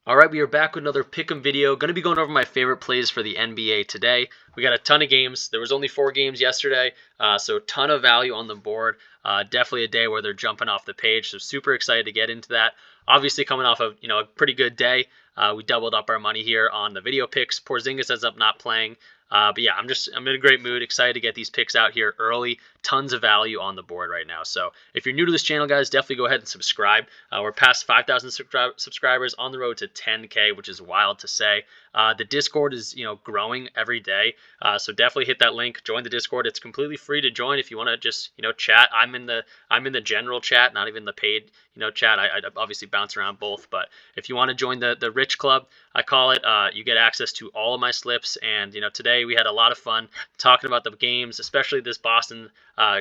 All right, we are back with another pick'em video. Going to be going over my favorite plays for the NBA today. We got a ton of games. There was only 4 games yesterday, so a ton of value on the board. Definitely a day where they're jumping off the page, so super excited to get into that. Obviously, coming off of a pretty good day, we doubled up our money here on the video picks. Porzingis ends up not playing. But yeah, I'm in a great mood, excited to get these picks out here early. Tons of value on the board right now. So if you're new to this channel, guys, definitely go ahead and subscribe. We're past 5,000 subscribers, on the road to 10K, which is wild to say. The Discord is growing every day, so definitely hit that link, join the Discord. It's completely free to join if you want to just chat. I'm in the general chat, not even the paid chat. I obviously bounce around both, but if you want to join the Rich Club, I call it, you get access to all of my slips. And today we had a lot of fun talking about the games, especially this Boston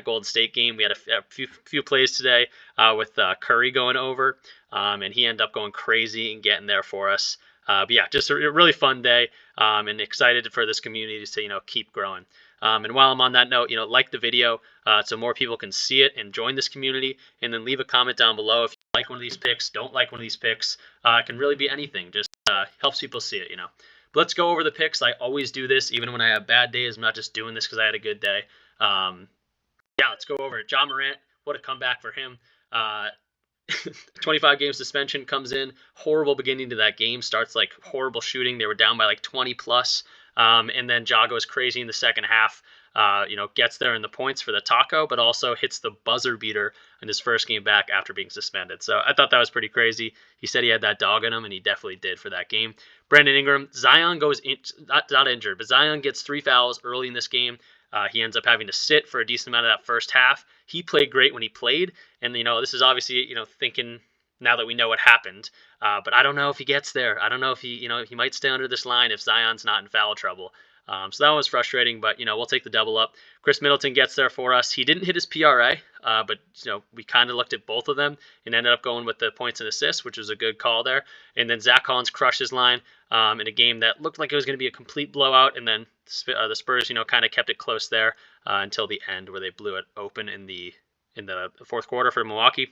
Golden State game. We had a few plays today with Curry going over, and he ended up going crazy and getting there for us. But yeah, just a really fun day, and excited for this community to keep growing. And while I'm on that note, like the video so more people can see it and join this community, and then leave a comment down below if you like one of these picks, don't like one of these picks. It can really be anything, just helps people see it, But let's go over the picks. I always do this, even when I have bad days. I'm not just doing this because I had a good day. Yeah, let's go over it. Ja Morant, what a comeback for him. 25 game suspension comes in. Horrible beginning to that game. Starts like horrible shooting. They were down by like 20 plus. And then Ja goes crazy in the second half. Gets there in the points for the taco, but also hits the buzzer beater in his first game back after being suspended. So I thought that was pretty crazy. He said he had that dog in him, and he definitely did for that game. Brandon Ingram, Zion goes in, not injured, but Zion gets 3 fouls early in this game. He ends up having to sit for a decent amount of that first half. He played great when he played, and this is obviously thinking now that we know what happened. But I don't know if he gets there. I don't know if he he might stay under this line if Zion's not in foul trouble. So that was frustrating, but we'll take the double up. Chris Middleton gets there for us. He didn't hit his PRA, but we kind of looked at both of them and ended up going with the points and assists, which was a good call there. And then Zach Collins crushed his line in a game that looked like it was going to be a complete blowout, and then the Spurs kind of kept it close there until the end, where they blew it open in the fourth quarter for Milwaukee.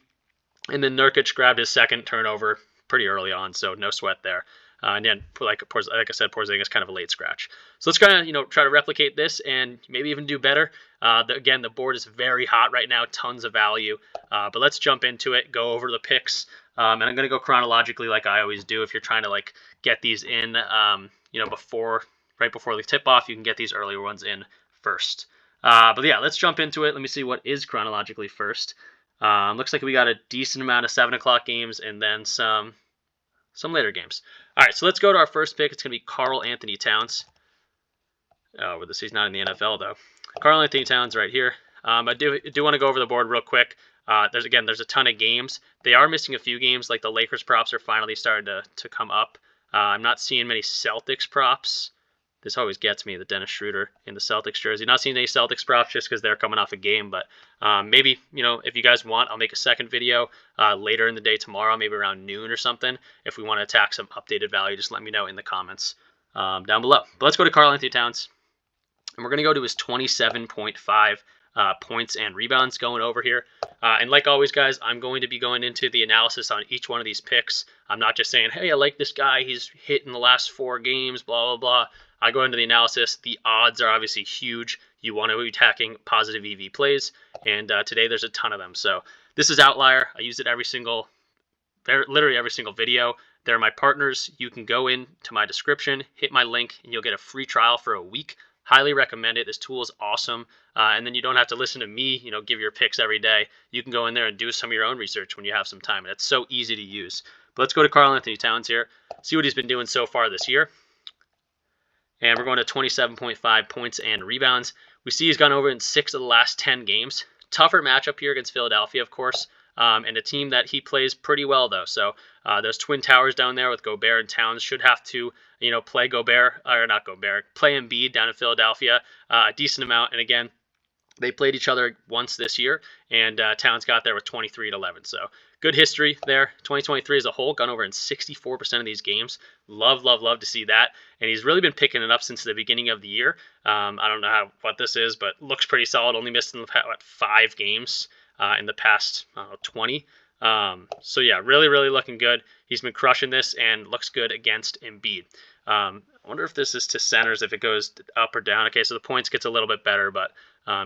And then Nurkic grabbed his second turnover pretty early on, so no sweat there. And then, like I said, Porzingis kind of a late scratch. So let's kind of try to replicate this and maybe even do better. Again, the board is very hot right now, tons of value. But let's jump into it, go over the picks, and I'm going to go chronologically like I always do. If you're trying to get these in, right before the tip off, you can get these earlier ones in first. But yeah, let's jump into it. Let me see what is chronologically first. Looks like we got a decent amount of 7 o'clock games and then some later games. All right, so let's go to our first pick. It's going to be Karl-Anthony Towns. Oh, he's not in the NFL, though. Karl-Anthony Towns right here. I do want to go over the board real quick. There's a ton of games. They are missing a few games, like the Lakers props are finally starting to come up. I'm not seeing many Celtics props. This always gets me, the Dennis Schroeder in the Celtics jersey. Not seeing any Celtics props just because they're coming off a game, but maybe, if you guys want, I'll make a second video later in the day tomorrow, maybe around noon or something. If we want to attack some updated value, just let me know in the comments down below. But let's go to Karl-Anthony Towns, and we're going to go to his 27.5 points and rebounds going over here. And like always, guys, I'm going to be going into the analysis on each one of these picks. I'm not just saying, hey, I like this guy, he's hit in the last 4 games, blah, blah, blah. I go into the analysis. The odds are obviously huge. You want to be attacking positive EV plays, and today there's a ton of them. So this is Outlier. I use it literally every single video. They're my partners. You can go into my description, hit my link, and you'll get a free trial for a week. Highly recommend it. This tool is awesome. And then you don't have to listen to me, give your picks every day. You can go in there and do some of your own research when you have some time. And it's so easy to use. But let's go to Karl-Anthony Towns here, see what he's been doing so far this year. And we're going to 27.5 points and rebounds. We see he's gone over in 6 of the last 10 games. Tougher matchup here against Philadelphia, of course, and a team that he plays pretty well, though. So those Twin Towers down there with Gobert and Towns should have to, play play Embiid down in Philadelphia a decent amount. And again, they played each other once this year, and Towns got there with 23-11. So good history there. 2023 as a whole, gone over in 64% of these games. Love, love, love to see that. And he's really been picking it up since the beginning of the year. I don't know what this is, but looks pretty solid. Only missed in 5 games in the past 20. So yeah, really, really looking good. He's been crushing this and looks good against Embiid. I wonder if this is to centers, if it goes up or down. Okay, so the points gets a little bit better, but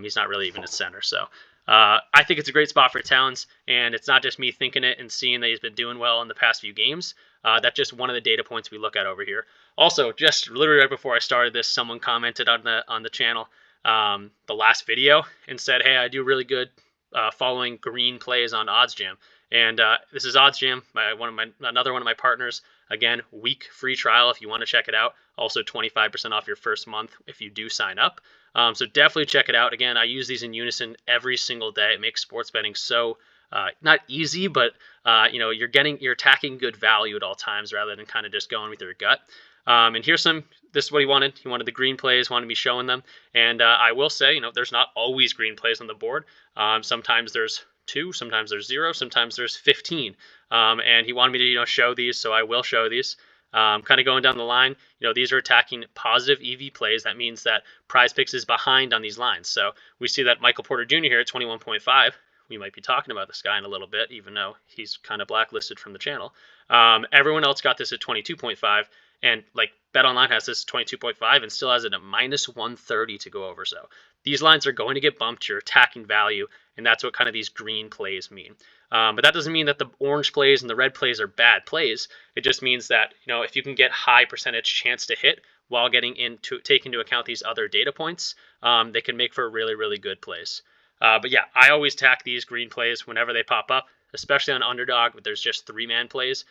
he's not really even at center. So I think it's a great spot for Towns, and it's not just me thinking it and seeing that he's been doing well in the past few games. That's just one of the data points we look at over here. Also, just literally right before I started this, someone commented on the channel, the last video, and said, "Hey, I do really good following green plays on OddsJam." And this is OddsJam, another one of my partners. Again, week free trial if you want to check it out. Also 25% off your first month if you do sign up. So definitely check it out. Again, I use these in unison every single day. It makes sports betting so not easy, but you're attacking good value at all times rather than kind of just going with your gut. And this is what he wanted. He wanted the green plays, wanted me showing them. And I will say, there's not always green plays on the board. Sometimes there's 2, sometimes there's 0, sometimes there's 15. And he wanted me to, show these, so I will show these. Kind of going down the line, these are attacking positive EV plays. That means that PrizePicks is behind on these lines. So we see that Michael Porter Jr. here at 21.5. We might be talking about this guy in a little bit, even though he's kind of blacklisted from the channel. Everyone else got this at 22.5, and like BetOnline has this 22.5 and still has it at minus 130 to go over. So these lines are going to get bumped. You're attacking value, and that's what kind of these green plays mean. But that doesn't mean that the orange plays and the red plays are bad plays. It just means that if you can get high percentage chance to hit while taking into account these other data points, they can make for really, really good plays. But yeah, I always tack these green plays whenever they pop up, especially on Underdog. But there's just 3-man plays.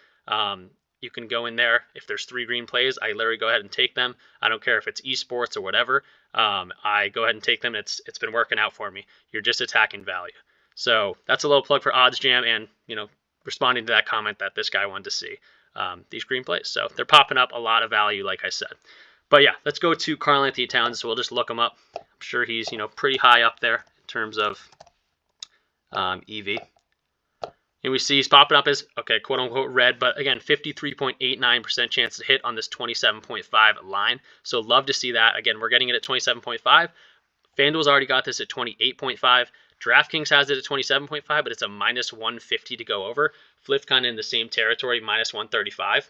You can go in there. If there's 3 green plays, I literally go ahead and take them. I don't care if it's esports or whatever. I go ahead and take them. It's been working out for me. You're just attacking value. So that's a little plug for OddsJam and, responding to that comment that this guy wanted to see these green plays. So they're popping up a lot of value, like I said. But yeah, let's go to Karl-Anthony Towns. So we'll just look him up. I'm sure he's, pretty high up there in terms of EV. And we see he's popping up as, okay, quote-unquote red, but again, 53.89% chance to hit on this 27.5 line. So love to see that. Again, we're getting it at 27.5. FanDuel's already got this at 28.5. DraftKings has it at 27.5, but it's a minus 150 to go over. Flip kind of in the same territory, minus 135.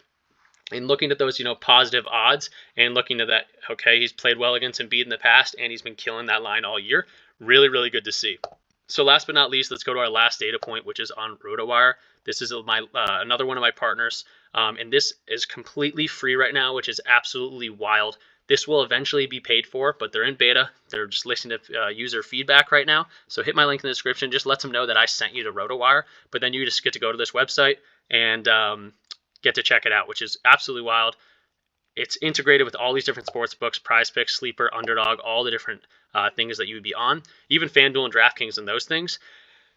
And looking at those, positive odds and looking at that, okay, he's played well against Embiid in the past and he's been killing that line all year. Really, really good to see. So last but not least, let's go to our last data point, which is on RotoWire. This is another one of my partners, and this is completely free right now, which is absolutely wild. This will eventually be paid for, but they're in beta. They're just listening to user feedback right now. So hit my link in the description. Just let them know that I sent you to RotoWire, but then you just get to go to this website and get to check it out, which is absolutely wild. It's integrated with all these different sports books, PrizePicks, Sleeper, Underdog, all the different things that you would be on, even FanDuel and DraftKings and those things.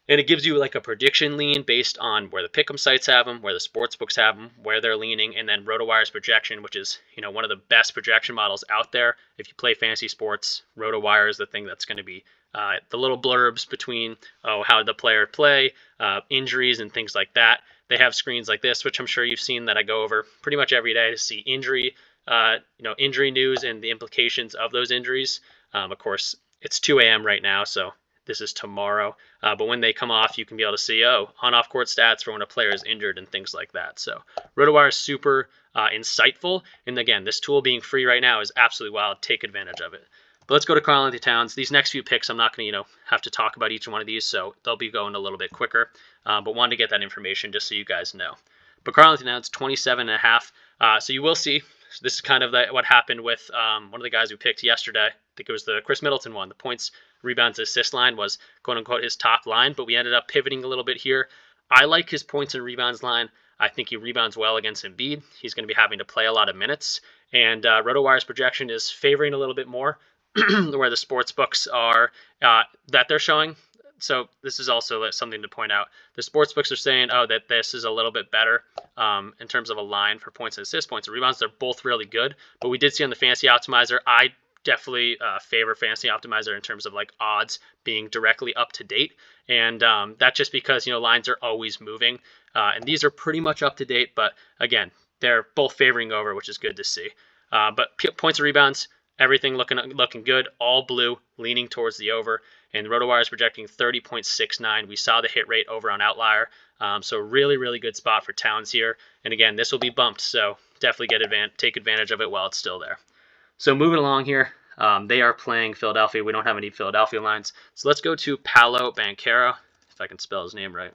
And it gives you like a prediction lean based on where the pick'em sites have them, where the sports books have them, where they're leaning, and then RotoWire's projection, which is one of the best projection models out there. If you play fantasy sports, RotoWire is the thing that's going to be the little blurbs between how the player play, injuries, and things like that. They have screens like this, which I'm sure you've seen that I go over pretty much every day to see injury news and the implications of those injuries. Of course, it's 2 a.m. right now, so this is tomorrow. But when they come off, you can be able to see, on-off court stats for when a player is injured and things like that. So RotoWire is super insightful. And again, this tool being free right now is absolutely wild. Take advantage of it. But let's go to Karl-Anthony Towns. These next few picks, I'm not going to, have to talk about each one of these, so they'll be going a little bit quicker. But wanted to get that information just so you guys know. But Karl-Anthony Towns, 27.5. So you will see, so this is kind of what happened with one of the guys we picked yesterday. I think it was the Chris Middleton one. The points, rebounds, assist line was quote-unquote his top line, but we ended up pivoting a little bit here. I like his points and rebounds line. I think he rebounds well against Embiid. He's going to be having to play a lot of minutes. And RotoWire's projection is favoring a little bit more where the sports books are that they're showing. So this is also something to point out. The sports books are saying, that this is a little bit better in terms of a line for points and assists, points and rebounds. They're both really good. But we did see on the Fantasy Optimizer, I definitely favor Fantasy Optimizer in terms of like odds being directly up to date. And that's just because, lines are always moving. And these are pretty much up to date. But again, they're both favoring over, which is good to see. But points and rebounds, everything looking good, all blue, leaning towards the over. and RotoWire is projecting 30.69. We saw the hit rate over on Outlier. So really, really good spot for Towns here. And again, this will be bumped, so definitely take advantage of it while it's still there. So moving along here, they are playing Philadelphia. We don't have any Philadelphia lines. So let's go to Paolo Banchero, if I can spell his name right.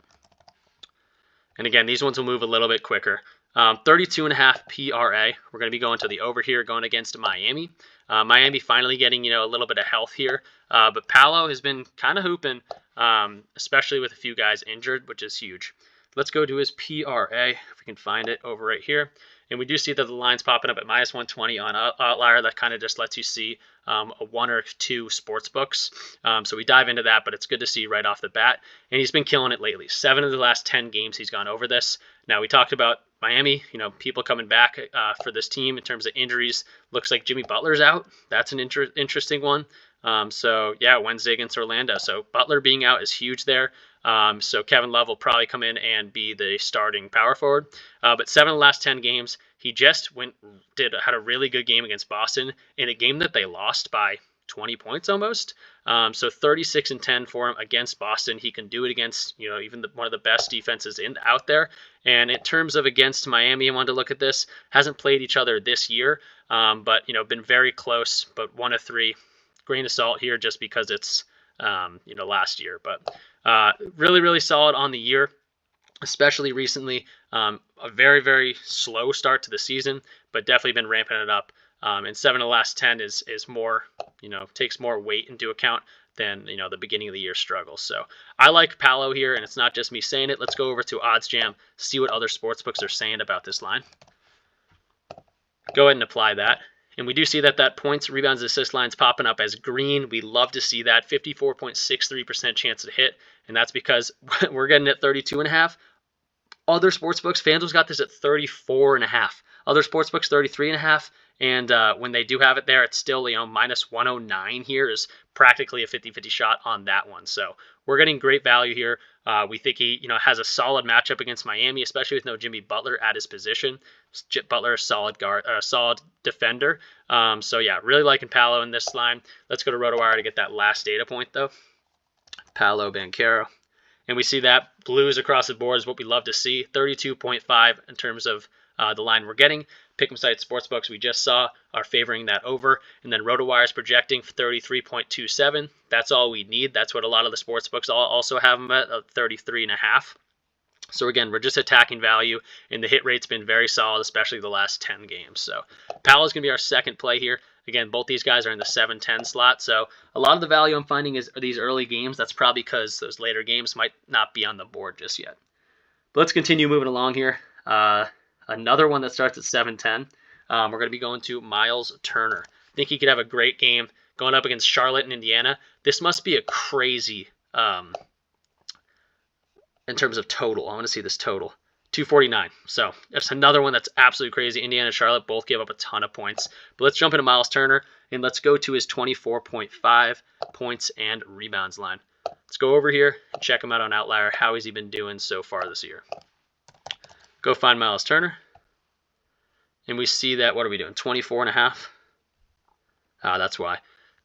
And again, these ones will move a little bit quicker. 32.5 PRA. We're going to be going to the over here, going against Miami. Miami finally getting, a little bit of health here. But Paolo has been kind of hooping, especially with a few guys injured, which is huge. Let's go to his PRA, if we can find it over right here. And we do see that the line's popping up at -120 on Outlier. That kind of just lets you see a 1 or 2 sports books. So we dive into that, but it's good to see right off the bat. And he's been killing it lately. 7 of the last 10 games he's gone over this. Now, we talked about Miami, people coming back for this team in terms of injuries. Looks like Jimmy Butler's out. That's an interesting one. So, yeah, Wednesday against Orlando. So Butler being out is huge there. So Kevin Love will probably come in and be the starting power forward. But 7 of the last 10 games, he just had a really good game against Boston in a game that they lost by 20 points almost. So 36-10 for him against Boston. He can do it against, even one of the best defenses out there. And in terms of against Miami, I wanted to look at this. Hasn't played each other this year, but, been very close, but 1 of 3. Grain of salt here just because it's, last year. But really, really solid on the year, especially recently. A very, very slow start to the season, but definitely been ramping it up. And 7 of the last 10 is more, takes more weight into account than, the beginning of the year struggles. So I like Paolo here, and it's not just me saying it. Let's go over to OddsJam, see what other sportsbooks are saying about this line. Go ahead and apply that. And we do see that points, rebounds, assist line's popping up as green. We love to see that. 54.63% chance to hit. And that's because we're getting at 32.5. Other sportsbooks, FanDuel's got this at 34.5. Other sportsbooks, 33.5. And when they do have it there, it's still, -109 here is practically a 50-50 shot on that one. So we're getting great value here. We think he, has a solid matchup against Miami, especially with no Jimmy Butler at his position. Butler, solid guard, solid defender. So yeah, really liking Paolo in this line. Let's go to RotoWire to get that last data point though. Paolo Banchero. And we see that blues across the board is what we love to see. 32.5 in terms of the line we're getting. Pick'em site sportsbooks we just saw are favoring that over. And then RotoWire is projecting 33.27. That's all we need. That's what a lot of the sportsbooks also have them at 33.5. So again, we're just attacking value, and the hit rate's been very solid, especially the last 10 games. So Paolo's going to be our second play here. Again, both these guys are in the 7-10 slot. So a lot of the value I'm finding is these early games. That's probably because those later games might not be on the board just yet. But let's continue moving along here. Another one that starts at 7-10. We're going to be going to Myles Turner. I think he could have a great game going up against Charlotte and Indiana. This must be a crazy in terms of total. I want to see this total. 249. So that's another one that's absolutely crazy. Indiana and Charlotte both give up a ton of points. But let's jump into Myles Turner, and let's go to his 24.5 points and rebounds line. Let's go over here and check him out on Outlier. How has he been doing so far this year? Go find Myles Turner. And we see that, what are we doing? 24.5. That's why.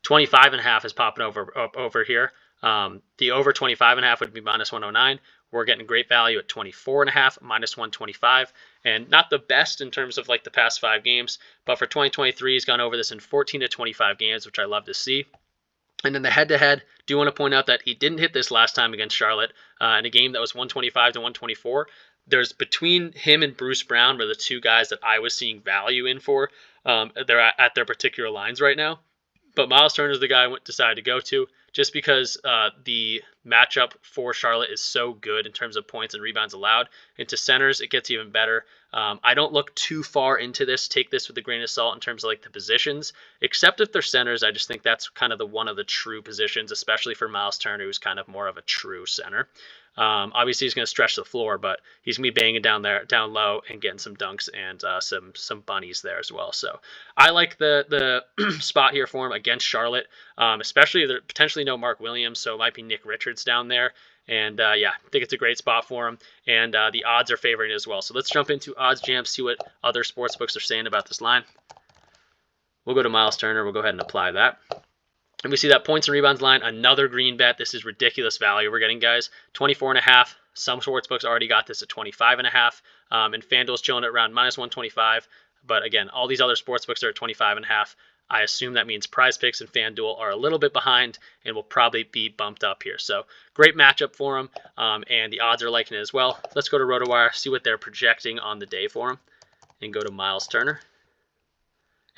25.5 is popping over here. The over 25.5 would be -109. We're getting great value at 24.5, -125. And not the best in terms of like the past 5 games, but for 2023, he's gone over this in 14 to 25 games, which I love to see. And then the head-to-head, do want to point out that he didn't hit this last time against Charlotte in a game that was 125 to 124. There's between him and Bruce Brown were the 2 guys that I was seeing value in for. They're at their particular lines right now. But Myles Turner is the guy I decided to go to just because the matchup for Charlotte is so good in terms of points and rebounds allowed. Into centers, it gets even better. I don't look too far into this. Take this with a grain of salt in terms of like the positions, except if they're centers. I just think that's kind of one of the true positions, especially for Myles Turner, who's kind of more of a true center. Obviously, he's going to stretch the floor, but he's going to be banging down low and getting some dunks and some bunnies there as well. So I like the spot here for him against Charlotte, especially there potentially no Mark Williams, so it might be Nick Richards down there. And yeah, I think it's a great spot for him, and the odds are favoring it as well. So let's jump into OddsJam, see what other sportsbooks are saying about this line. We'll go to Myles Turner. We'll go ahead and apply that. And we see that points and rebounds line, another green bet. This is ridiculous value we're getting, guys. 24.5. Some sportsbooks already got this at 25.5. And FanDuel's chilling at around -125. But again, all these other sportsbooks are at 25.5. I assume that means PrizePicks and FanDuel are a little bit behind and will probably be bumped up here. So great matchup for them, and the odds are liking it as well. Let's go to RotoWire, see what they're projecting on the day for him, and go to Myles Turner.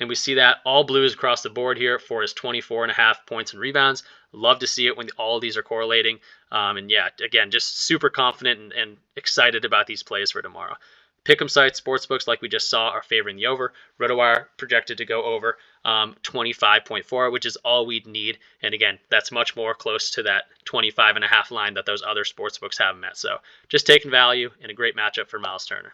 And we see that all blues across the board here for his 24.5 points and rebounds. Love to see it when all of these are correlating. And yeah, again, just super confident and excited about these plays for tomorrow. Pick'em sites, sportsbooks, like we just saw, are favoring the over. RotoWire projected to go over 25.4, which is all we'd need. And again, that's much more close to that 25.5 line that those other sportsbooks have him at. So just taking value and a great matchup for Myles Turner.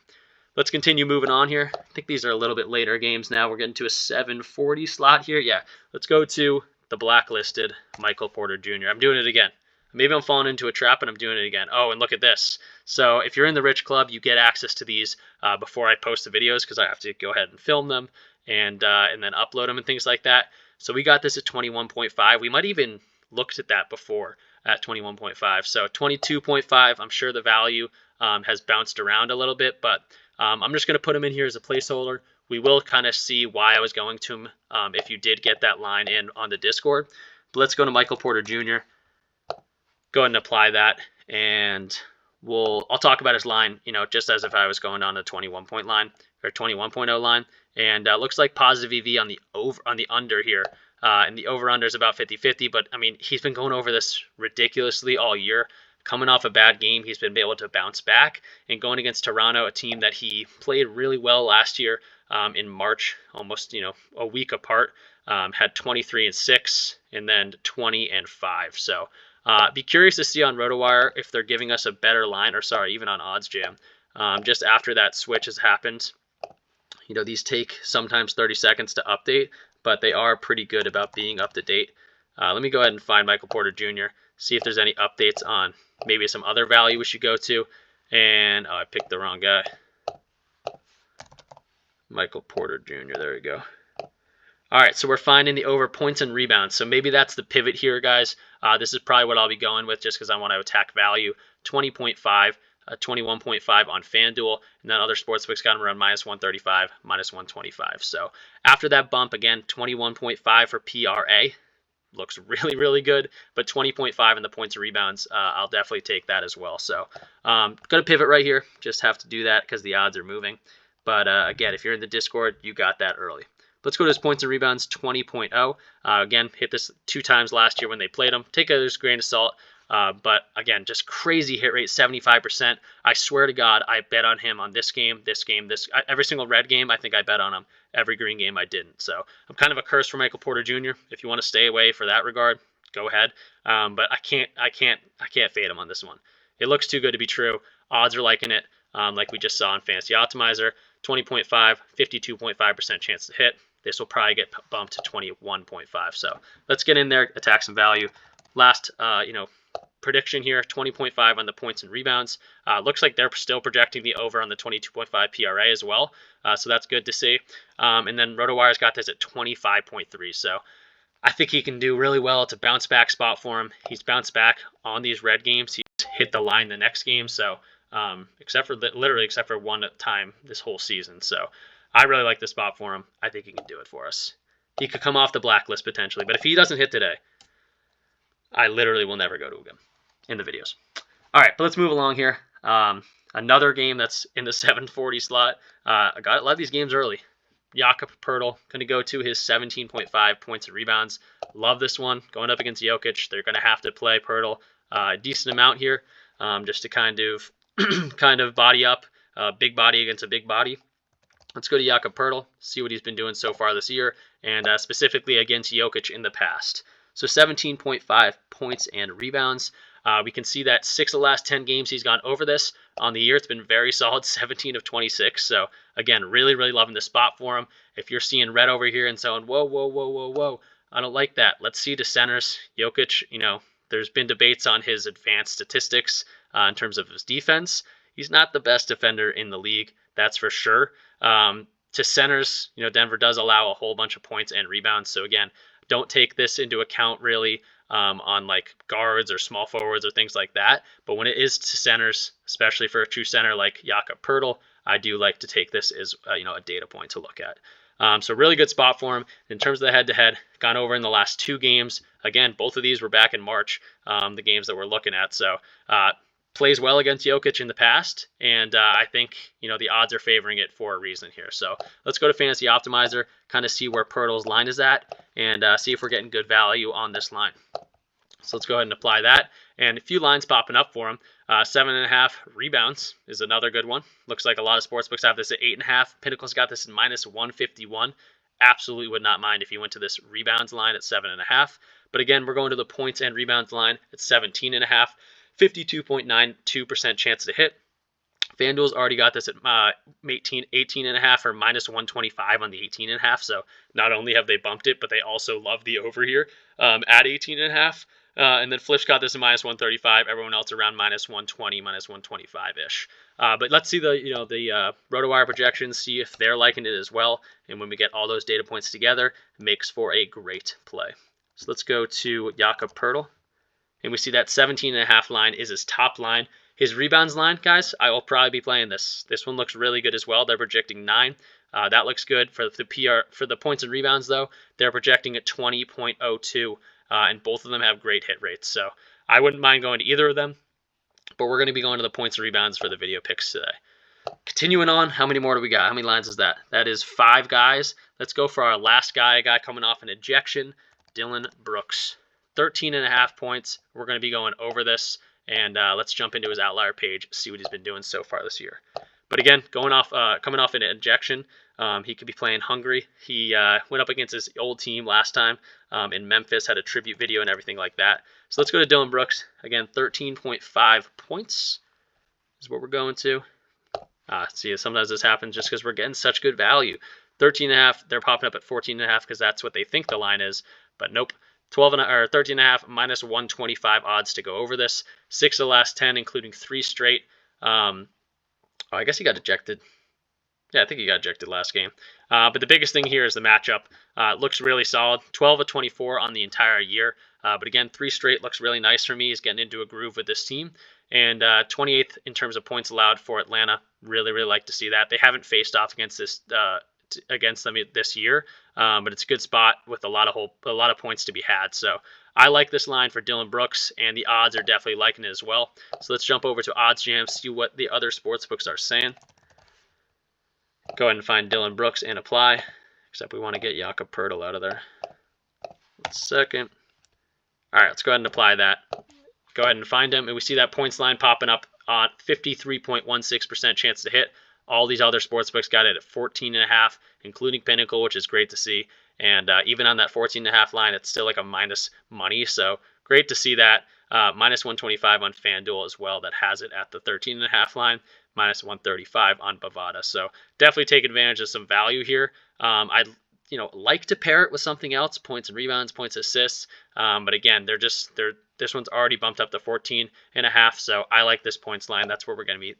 Let's continue moving on here. I think these are a little bit later games now. We're getting to a 7:40 slot here. Yeah, let's go to the blacklisted Michael Porter Jr. I'm doing it again. Maybe I'm falling into a trap and I'm doing it again. Oh, and look at this. So if you're in the Rich Club, you get access to these before I post the videos because I have to go ahead and film them and then upload them and things like that. So we got this at 21.5. We might even looked at that before at 21.5. So 22.5, I'm sure the value has bounced around a little bit, but I'm just going to put him in here as a placeholder. We will kind of see why I was going to him if you did get that line in on the Discord. But let's go to Michael Porter Jr. Go ahead and apply that, and I'll talk about his line, just as if I was going on a 21-point line or 21.0 line. And looks like positive EV on the under here. And the over-under is about 50-50, but I mean, he's been going over this ridiculously all year. Coming off a bad game, he's been able to bounce back, and going against Toronto, a team that he played really well last year in March, almost a week apart, had 23-6 and then 20-5. So be curious to see on RotoWire if they're giving us a better line, or sorry, even on OddsJam, just after that switch has happened. These take sometimes 30 seconds to update, but they are pretty good about being up to date. Let me go ahead and find Michael Porter Jr., see if there's any updates on maybe some other value we should go to. And I picked the wrong guy. Michael Porter Jr., there we go. All right, so we're finding the over points and rebounds. So maybe that's the pivot here, guys. This is probably what I'll be going with just because I want to attack value. 20.5, 21.5 on FanDuel, and then other sportsbooks got them around -135, -125. So after that bump, again, 21.5 for PRA. Looks really, really good, but 20.5 in the points and rebounds, I'll definitely take that as well. So going to pivot right here. Just have to do that because the odds are moving. But again, if you're in the Discord, you got that early. Let's go to his points and rebounds, 20.0. Again, hit this 2 times last year when they played him. Take it as a grain of salt. But again, just crazy hit rate, 75%. I swear to God, I bet on him on this game, every single red game. I think I bet on him. Every green game I didn't. So I'm kind of a curse for Michael Porter Jr. If you want to stay away for that regard, go ahead. But I can't fade him on this one. It looks too good to be true. Odds are liking it, like we just saw in Fantasy Optimizer. 20.5, 52.5% chance to hit. This will probably get bumped to 21.5. So let's get in there, attack some value. Last, prediction here, 20.5 on the points and rebounds. Looks like they're still projecting the over on the 22.5 PRA as well. So that's good to see. And then RotoWire's got this at 25.3. So I think he can do really well. It's a bounce back spot for him. He's bounced back on these red games. He's hit the line the next game. So except for one time this whole season. So I really like the spot for him. I think he can do it for us. He could come off the blacklist potentially, but if he doesn't hit today, I literally will never go to him in the videos. All right, but let's move along here. Another game that's in the 7:40 slot. I got a lot of these games early. Jakob Poeltl going to go to his 17.5 points and rebounds. Love this one. Going up against Jokic, they're going to have to play Poeltl a decent amount here, just to kind of body up, big body against a big body. Let's go to Jakob Poeltl, see what he's been doing so far this year, and specifically against Jokic in the past. So 17.5 points and rebounds. We can see that 6 of the last 10 games he's gone over this. On the year, it's been very solid, 17 of 26. So, again, really, really loving the spot for him. If you're seeing red over here and saying, whoa, I don't like that. Let's see the centers. Jokic, there's been debates on his advanced statistics in terms of his defense. He's not the best defender in the league, that's for sure. To centers, Denver does allow a whole bunch of points and rebounds. So again, don't take this into account really on like guards or small forwards or things like that. But when it is to centers, especially for a true center like Jakob Poeltl, I do like to take this as a data point to look at. So really good spot for him. In terms of the head-to-head, gone over in the last 2 games. Again, both of these were back in March, the games that we're looking at. So plays well against Jokic in the past, and I think the odds are favoring it for a reason here. So let's go to Fantasy Optimizer, kind of see where Poeltl's line is at, and see if we're getting good value on this line. So let's go ahead and apply that. And a few lines popping up for him. 7.5 rebounds is another good one. Looks like a lot of sportsbooks have this at 8.5. Pinnacle's got this at -151. Absolutely would not mind if you went to this rebounds line at 7.5. But again, we're going to the points and rebounds line at 17.5. 52.92% chance to hit. FanDuel's already got this at 18.5 or -125 on the 18.5. So not only have they bumped it, but they also love the over here at 18.5. And then Flip's got this at -135. Everyone else around -120, -125-ish. But let's see the RotoWire projections, see if they're liking it as well. And when we get all those data points together, it makes for a great play. So let's go to Jakob Poeltl. And we see that 17.5 line is his top line. His rebounds line, guys, I will probably be playing this. This one looks really good as well. They're projecting 9. That looks good. For the points and rebounds, though, they're projecting at 20.02. And both of them have great hit rates. So I wouldn't mind going to either of them. But we're going to be going to the points and rebounds for the video picks today. Continuing on, how many more do we got? How many lines is that? That is 5 guys. Let's go for our last guy, a guy coming off an ejection, Dillon Brooks. 13.5 points. We're going to be going over this, and let's jump into his outlier page, see what he's been doing so far this year. But again, coming off an ejection, he could be playing hungry. He went up against his old team last time in Memphis, had a tribute video and everything like that. So let's go to Dillon Brooks. Again, 13.5 points is what we're going to. See, sometimes this happens just because we're getting such good value. 13.5, they're popping up at 14.5 because that's what they think the line is, but nope. 13.5 -125 odds to go over this. 6 of the last 10, including 3 straight. I guess he got ejected. Yeah, I think he got ejected last game. But the biggest thing here is the matchup. Looks really solid. 12 of 24 on the entire year. But again, 3 straight looks really nice for me. He's getting into a groove with this team. And 28th in terms of points allowed for Atlanta. Really, really like to see that. They haven't faced off against them this year, but it's a good spot with a lot of points to be had. So I like this line for Dillon Brooks, and the odds are definitely liking it as well. So let's jump over to Odds Jam, see what the other sportsbooks are saying. Go ahead and find Dillon Brooks and apply, except we want to get Jakob Poeltl out of there. 1 second. All right, let's go ahead and apply that. Go ahead and find him, and we see that points line popping up on 53.16% chance to hit. All these other sportsbooks got it at 14.5, including Pinnacle, which is great to see. And even on that 14.5 line, it's still like a minus money. So great to see that. -125 on FanDuel as well. That has it at the 13.5 line. -135 on Bovada. So definitely take advantage of some value here. I'd like to pair it with something else, points and rebounds, points assists. But again, this one's already bumped up to 14.5. So I like this points line. That's where we're going to be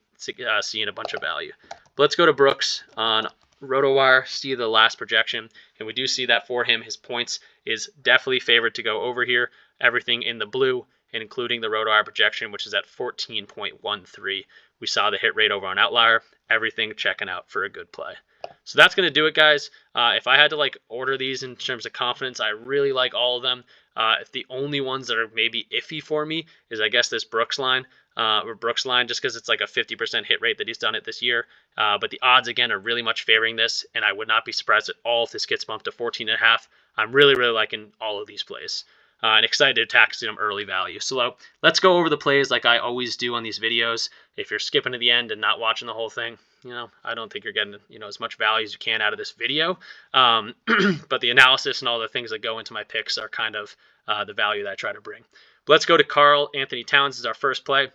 seeing a bunch of value. But let's go to Brooks on RotoWire, see the last projection, and we do see that for him, his points is definitely favored to go over here. Everything in the blue, and including the RotoWire projection, which is at 14.13. We saw the hit rate over on Outlier. Everything checking out for a good play. So that's going to do it, guys. If I had to order these in terms of confidence, I really like all of them. The only ones that are maybe iffy for me is, I guess, this Brooks line. Just because it's like a 50% hit rate that he's done it this year. But the odds, again, are really much favoring this, and I would not be surprised at all if this gets bumped to 14.5. I'm really, really liking all of these plays. And excited to attack some early value. So let's go over the plays like I always do on these videos. If you're skipping to the end and not watching the whole thing, I don't think you're getting as much value as you can out of this video. But the analysis and all the things that go into my picks are kind of the value that I try to bring. But let's go to Karl-Anthony Towns as our first play.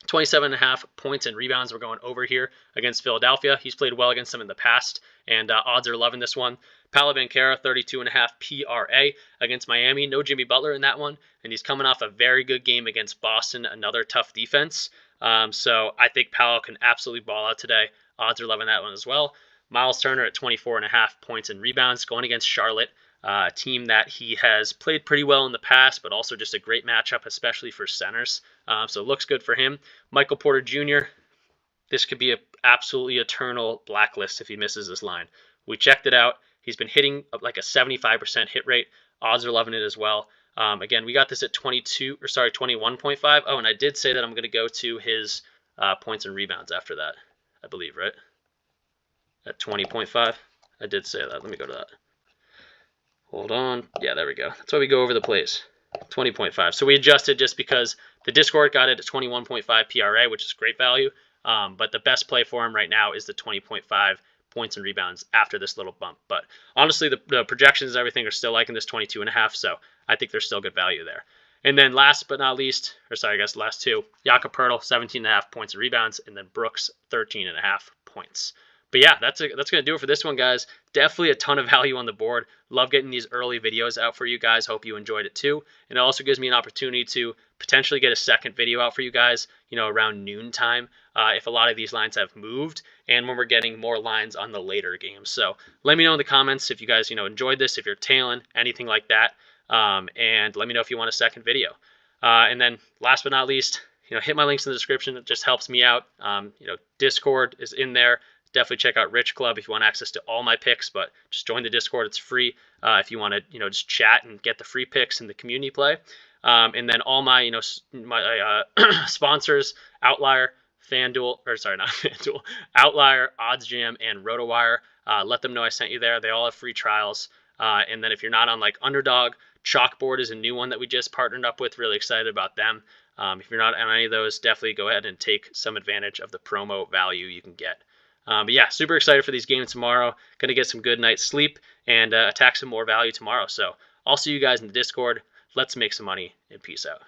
27.5 points and rebounds. We're going over here against Philadelphia. He's played well against them in the past, and odds are loving this one. Paolo Banchero, 32.5 PRA against Miami. No Jimmy Butler in that one, and he's coming off a very good game against Boston, another tough defense. So I think Paolo can absolutely ball out today. Odds are loving that one as well. Myles Turner at 24.5 points and rebounds, going against Charlotte, a team that he has played pretty well in the past, but also just a great matchup, especially for centers. So it looks good for him. Michael Porter Jr., this could be an absolutely eternal blacklist if he misses this line. We checked it out. He's been hitting like a 75% hit rate. Odds are loving it as well. Again, we got this at 21.5. Oh, and I did say that I'm going to go to his points and rebounds after that, I believe, right? At 20.5. I did say that. Let me go to that. Hold on. Yeah, there we go. That's why we go over the plays. 20.5. So we adjusted just because the Discord got it at 21.5 PRA, which is great value. But the best play for him right now is the 20.5 points and rebounds after this little bump. But honestly, the projections and everything are still liking this 22.5, so I think there's still good value there. And then last but not least, or sorry, I guess last two, Jakob Poeltl, 17.5 points and rebounds, and then Brooks, 13.5 points. But yeah, that's going to do it for this one, guys. Definitely a ton of value on the board. Love getting these early videos out for you guys. Hope you enjoyed it too. And it also gives me an opportunity to potentially get a second video out for you guys, around noon time, if a lot of these lines have moved and when we're getting more lines on the later games. So let me know in the comments if you guys, enjoyed this, if you're tailing, anything like that. And let me know if you want a second video. And then last but not least, hit my links in the description. It just helps me out. Discord is in there. Definitely check out Rich Club if you want access to all my picks, but just join the Discord. It's free if you want to, just chat and get the free picks and the community play. And then all my, my sponsors, Outlier, FanDuel, or sorry, not FanDuel, Outlier, OddsJam, and RotoWire. Let them know I sent you there. They all have free trials. And then if you're not on like Underdog, Chalkboard is a new one that we just partnered up with. Really excited about them. If you're not on any of those, definitely go ahead and take some advantage of the promo value you can get. But yeah, super excited for these games tomorrow. Going to get some good night's sleep and attack some more value tomorrow. So I'll see you guys in the Discord. Let's make some money and peace out.